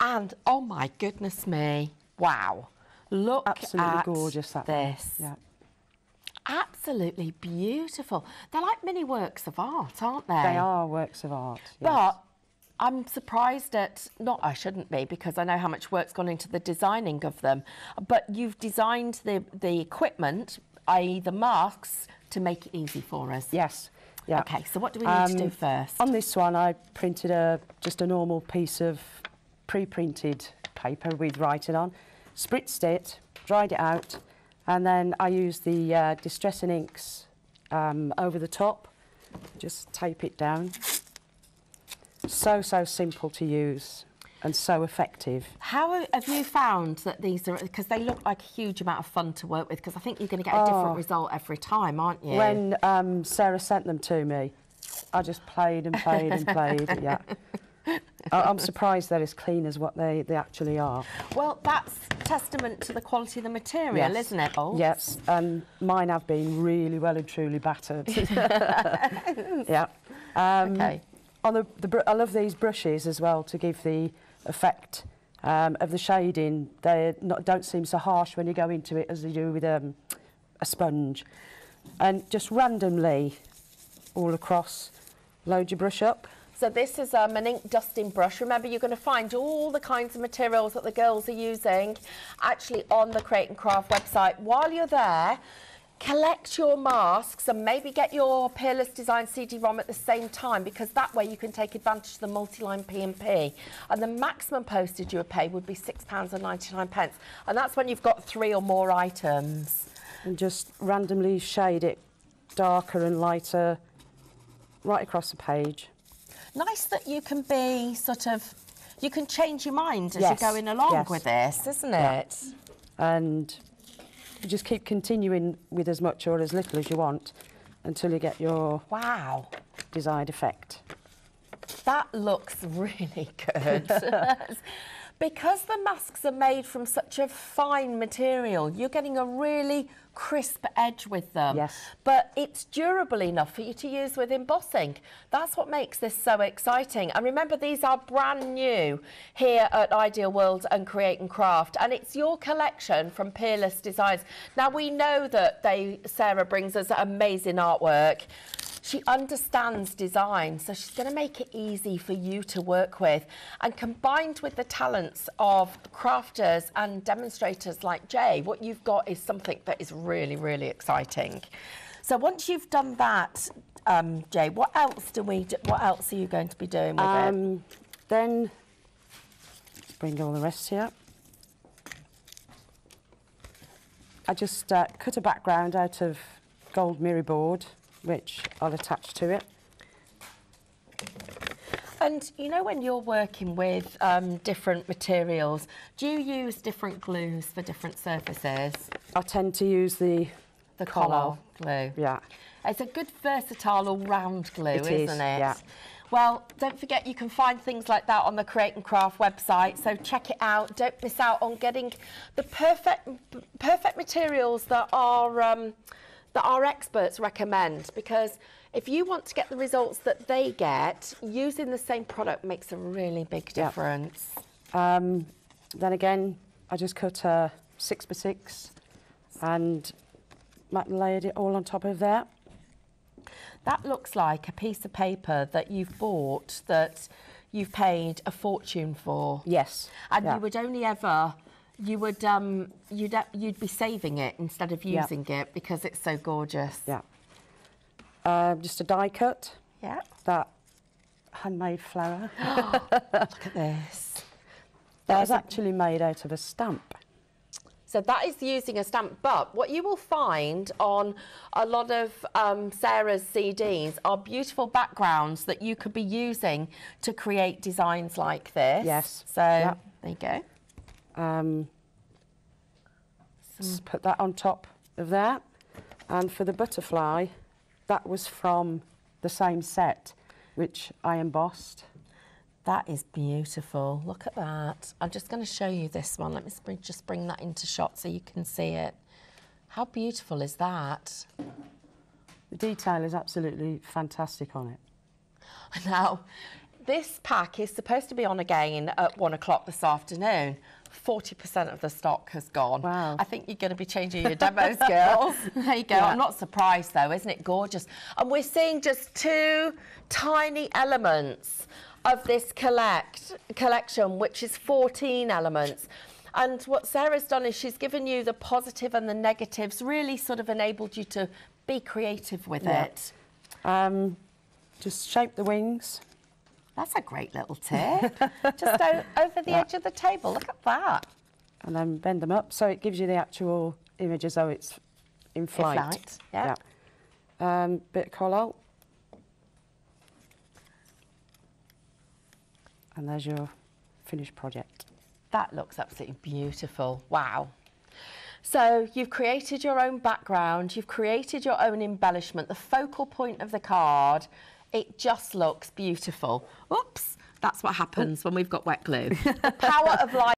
And, oh my goodness me, wow. Look Absolutely at gorgeous, this. Yeah. Absolutely beautiful. They're like mini works of art, aren't they? They are works of art, yes. But I'm surprised at, not I shouldn't be, because I know how much work's gone into the designing of them, but you've designed the equipment, i.e. the masks, to make it easy for us. Yes. Yeah. Okay, so what do we need to do first? On this one, I printed just a normal piece of pre-printed paper with writing on, spritzed it, dried it out, and then I used the distressing inks over the top. Just tape it down. So simple to use and so effective. How have you found that these are, because they look like a huge amount of fun to work with, because I think you're going to get a different result every time, aren't you? When Sarah sent them to me, I just played and played and played, yeah. I'm surprised they're as clean as what they actually are. Well, that's testament to the quality of the material, isn't it, Bolt? Yes, and mine have been really well and truly battered. Yeah. Okay. On I love these brushes as well to give the effect of the shading. They don't seem so harsh when you go into it as they do with a sponge. And just randomly, all across, load your brush up. So this is an ink dusting brush. Remember, you're going to find all the kinds of materials that the girls are using actually on the Create and Craft website. While you're there, collect your masks and maybe get your Peerless Designs CD-ROM at the same time, because that way you can take advantage of the multi-line P&P. And the maximum postage you would pay would be £6.99. And that's when you've got 3 or more items. And just randomly shade it darker and lighter right across the page. Nice that you can be you can change your mind as you're going along with this, isn't it? And you just keep continuing with as much or as little as you want until you get your desired effect. That looks really good. Because the masks are made from such a fine material, you're getting a really crisp edge with them. Yes. But it's durable enough for you to use with embossing. That's what makes this so exciting. And remember, these are brand new here at Ideal World and Create and Craft. And it's your collection from Peerless Designs. Now, we know that Sarah brings us amazing artwork. She understands design, so she's going to make it easy for you to work with. And combined with the talents of crafters and demonstrators like Jay, what you've got is something that is really, really exciting. So once you've done that, Jay, what else are you going to be doing with it? Then bring all the rest here. I just cut a background out of gold mirror board, which I'll attach to it. And you know, when you're working with different materials, do you use different glues for different surfaces? I tend to use the collar glue. Yeah. It's a good versatile all-round glue, isn't it? Yeah. Well, don't forget you can find things like that on the Create and Craft website, so check it out. Don't miss out on getting the perfect materials that our experts recommend, because if you want to get the results that they get, using the same product makes a really big difference. Then again, I just cut 6x6 and layered it all on top of that. That looks like a piece of paper that you've bought that you've paid a fortune for. Yes. And you would only ever, you'd be saving it instead of using it because it's so gorgeous. Yeah. Just a die cut. Yeah. That handmade flower. Look at this. That is actually made out of a stamp. So that is using a stamp, but what you will find on a lot of Sarah's CDs are beautiful backgrounds that you could be using to create designs like this. Yes. So there you go. Just put that on top of that. And for the butterfly, that was from the same set, which I embossed. That is beautiful. Look at that. I'm just going to show you this one. Let me just bring that into shot so you can see it. How beautiful is that? The detail is absolutely fantastic on it. Now, this pack is supposed to be on again at 1 o'clock this afternoon. 40% of the stock has gone. Wow. I think you're going to be changing your demo skills. There you go. Yeah. I'm not surprised though, isn't it gorgeous? And we're seeing just 2 tiny elements of this collection, which is 14 elements. And what Sarah's done is she's given you the positive and the negatives, really sort of enabled you to be creative with it. Just shape the wings. That's a great little tip. Just over the edge of the table. Look at that. And then bend them up so it gives you the actual image as though it's in flight. Yeah. Bit of colour. And there's your finished project. That looks absolutely beautiful. Wow. So you've created your own background, you've created your own embellishment, the focal point of the card. It just looks beautiful. Oops, that's what happens when we've got wet glue. The power of light.